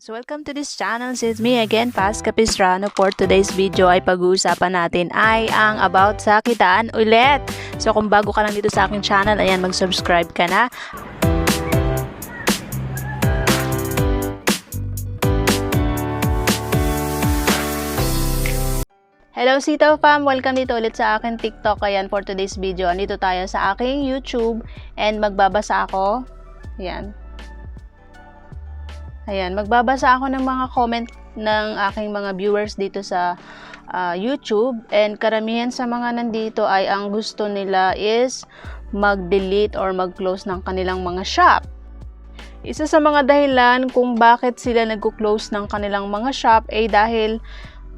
So welcome to this channel. It's me again, Paz Capistrano. For today's video ay pag-uusapan natin ay ang about sa kitaan ulit. So kung bago ka lang dito sa aking channel, ayan, mag-subscribe ka na. Hello Sitaw Fam! Welcome dito ulit sa aking TikTok. Ayan, for today's video, andito tayo sa aking YouTube and magbabasa ako. Ayan. Ayan, magbabasa ako ng mga comment ng aking mga viewers dito sa YouTube, and karamihan sa mga nandito ay ang gusto nila is mag-delete or mag-close ng kanilang mga shop. Isa sa mga dahilan kung bakit sila nag-close ng kanilang mga shop ay dahil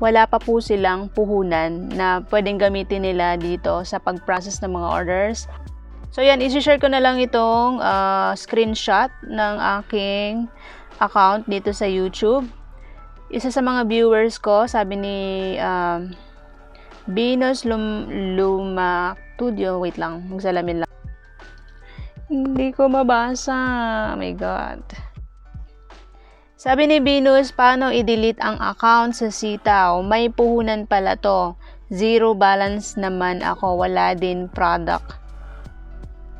wala pa po silang puhunan na pwedeng gamitin nila dito sa pag-process ng mga orders. So yan, isi-share ko na lang itong screenshot ng aking account dito sa YouTube. Isa sa mga viewers ko, sabi ni Venus Lumactudio, wait lang, magsalamin lang. Hindi ko mabasa. Oh my God. Sabi ni Venus, paano i-delete ang account sa Sitaw? May puhunan pala to. Zero balance naman ako. Wala din product.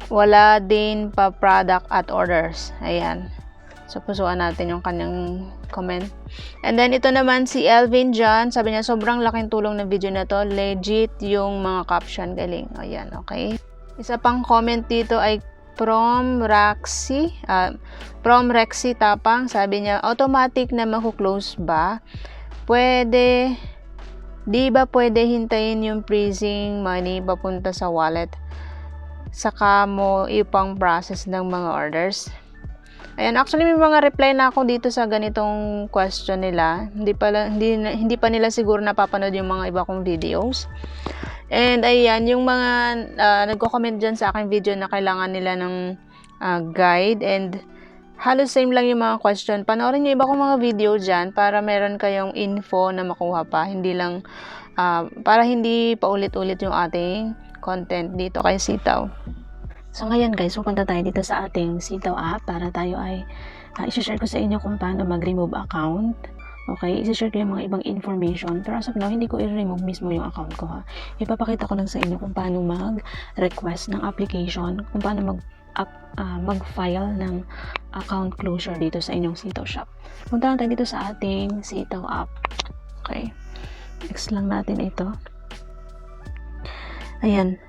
Wala din pa product at orders. Ayan. So, pusuan natin yung kanyang comment. And then, ito naman si Elvin John. Sabi niya, sobrang laking tulong ng video na to. Legit yung mga caption. Galing. Ayan, okay. Isa pang comment dito ay from Rexy Tapang. Sabi niya, automatic na maku-close ba? Pwede, di ba pwede hintayin yung freezing money papunta sa wallet? Saka mo ipang process ng mga orders? Ayan, actually may mga reply na ako dito sa ganitong question nila. Hindi pa nila siguro napapanood yung mga iba kong videos. And ayan, yung mga nagko-comment dyan sa aking video na kailangan nila ng guide, and halos same lang yung mga question. Panoorin nyo iba kong mga video dyan para meron kayong info na makuha pa. Hindi lang, para hindi pa ulit-ulit yung ating content dito kay Sitaw. So ngayon guys, pupunta tayo dito sa ating Sitaw app para tayo ay i-share ko sa inyo kung paano mag-remove account. Okay, i-share ko yung mga ibang information. Pero as of now, hindi ko i-remove mismo yung account ko ha. Ipapakita ko lang sa inyo kung paano mag-request ng application, kung paano mag-file ng account closure dito sa inyong Sitaw shop. Punta tayo dito sa ating Sitaw app. Okay, next lang natin ito. Ayan.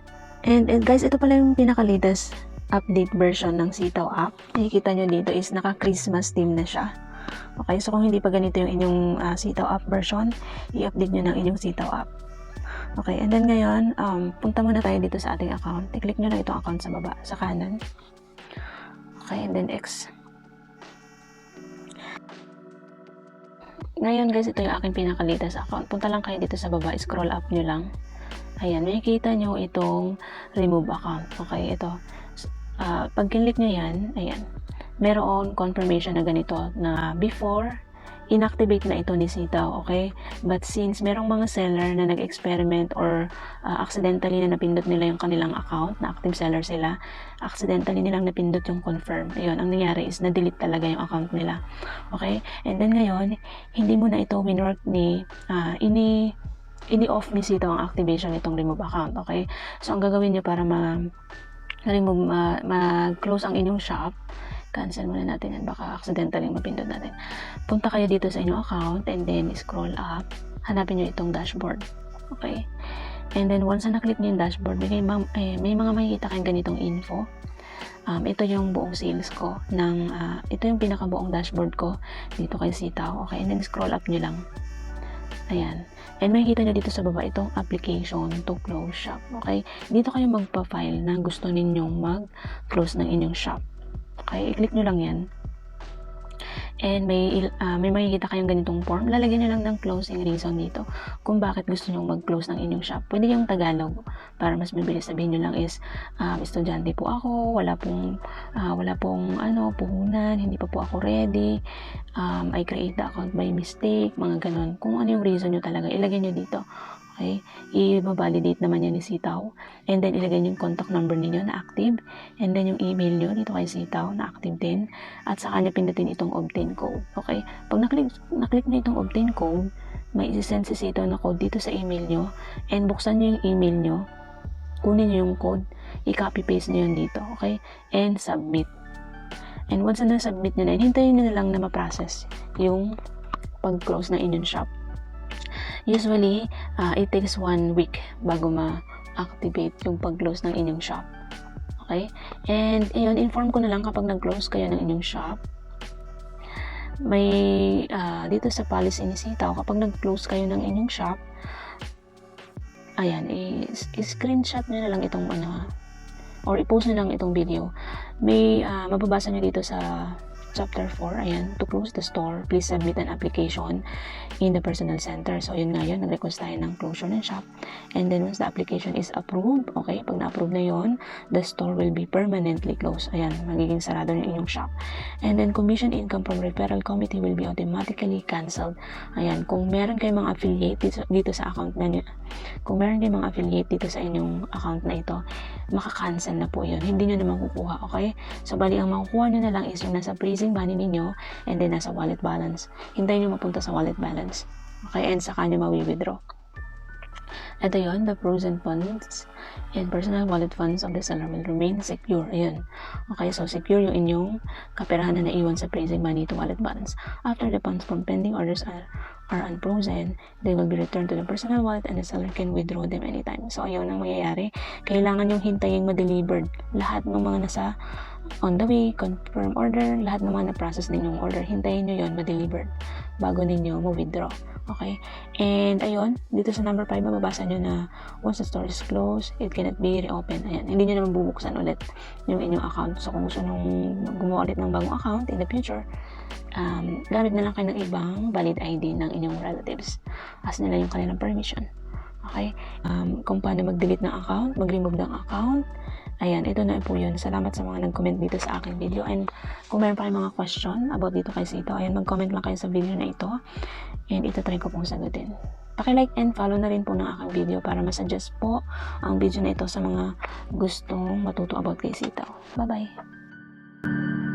And guys, ito pala yung pinaka-latest update version ng Sitaw app. Nakikita nyo dito is naka-Christmas theme na siya. Okay, so kung hindi pa ganito yung inyong Sitaw app version, i-update nyo ng inyong Sitaw app. Okay, and then ngayon, punta muna tayo dito sa ating account. I-click nyo lang itong account sa baba, sa kanan. Okay, and then X. Ngayon guys, ito yung aking pinaka-latest account. Punta lang kayo dito sa baba, scroll up nyo lang. Ayan, makikita nyo itong remove account. Okay, ito. Pag kinlik nyo yan, ayan, meron confirmation na ganito na before, inactivate na ito ni Sitaw, okay? But since merong mga seller na nag-experiment or accidentally na napindot nila yung kanilang account, na active seller sila, accidentally nilang napindot yung confirm. Ayun, ang nangyari is na-delete talaga yung account nila. Okay? And then ngayon, hindi mo na ito winwork ni ini-off ni Sitaw ang activation nitong remove account, okay? So, ang gagawin nyo para mag-close ang inyong shop, cancel muna natin yan, baka accidentally mapindot natin. Punta kayo dito sa inyong account and then scroll up, hanapin nyo itong dashboard, okay? And then once na naklik nyo yung dashboard, may mga makikita kayong ganitong info. Ito yung buong sales ko ito yung pinakabuong dashboard ko dito kay Sitaw, okay? And then scroll up nyo lang. Ayan. And makikita nyo dito sa baba itong application to close shop. Okay? Dito kayo magpa-file na gusto ninyong mag-close ng inyong shop. Okay? I-click nyo lang yan. And may makikita kayong ganitong form. Lalagyan nyo lang ng closing reason dito kung bakit gusto nyo mag-close ng inyong shop. Pwede yung Tagalog para mas mabilis. Sabihin nyo lang is, estudyante po ako, wala pong puhunan, hindi pa po ako ready, I create the account by mistake, mga ganon. Kung ano yung reason nyo talaga, ilagay nyo dito. Okay? I-validate naman yan ni Sitaw. And then, ilagay yung contact number ninyo na active. And then, yung email nyo dito kay Sitaw na active din. At saka nyo pindutin itong obtain code. Okay? Pag Pag naklik nyo itong obtain code, may isi-send si Sitaw na code dito sa email nyo, and buksan nyo yung email nyo, kunin nyo yung code, i-copy paste nyo yun dito, okay? And submit. And once na submit nyo na, hintayin nyo na lang na ma-process yung pag-close ng inyong shop. Usually, it takes 1 week bago ma-activate yung pag-close ng inyong shop. Okay? And yun, inform ko na lang kapag nag-close kayo ng inyong shop. May dito sa policy ni Sitaw, kapag nag-close kayo ng inyong shop, ayan, i-screenshot nyo na lang itong or i-post nyo lang itong video. May mababasa nyo dito sa Chapter 4, ayan, to close the store, please submit an application in the personal center. So, yun nga yun, nag-request tayo ng closure ng shop. And then, once the application is approved, okay, pag na-approve na yun, the store will be permanently closed. Ayan, magiging sarado ng inyong shop. And then, commission income from referral committee will be automatically cancelled. Ayan, kung meron kayong mga affiliate dito sa account na nyo, kung meron kayong mga affiliate dito sa inyong account na ito, maka-cancel na po yun. Hindi nyo na makukuha, okay? So, bali, ang makukuha nyo na lang is yung nasa freezing money ninyo and then nasa wallet balance. Hintayin nyo mapunta sa wallet balance. Okay? And saka nyo mawi-withdraw. Ito yun, the frozen funds and personal wallet funds of the seller will remain secure. Ayun. Okay, so secure yung inyong kaperahan na naiwan sa freezing money to wallet balance. After the funds from pending orders are unfrozen, they will be returned to the personal wallet and the seller can withdraw them anytime. So, ayun ang mangyayari. Kailangan yung hintayin ma-delivered. Lahat ng mga nasa on the way, confirm order, lahat ng mga na-process ninyong order, hintayin nyo yun ma-delivered bago ninyo ma-withdraw. Okay? And ayun, dito sa number 5, mababasa nyo na once the store is closed, it cannot be reopened. Ayan, hindi nyo naman bubuksan ulit yung inyong account. So, kung gusto nung gumawa ulit ng bagong account in the future, gamit na lang kayo ng ibang valid ID ng inyong relatives. Ask nila yung kanilang permission. Okay? Kung paano mag-delete ng account, mag-remove ng account, ayan, ito na po yun. Salamat sa mga nag-comment dito sa aking video. And kung meron pa kayong mga question about dito kay Sitaw, ayan, mag-comment lang kayo sa video na ito. And itatry ko pong sagutin. Paki-like and follow na rin po ng aking video para masuggest po ang video na ito sa mga gustong matuto about kay Sitaw. Bye-bye!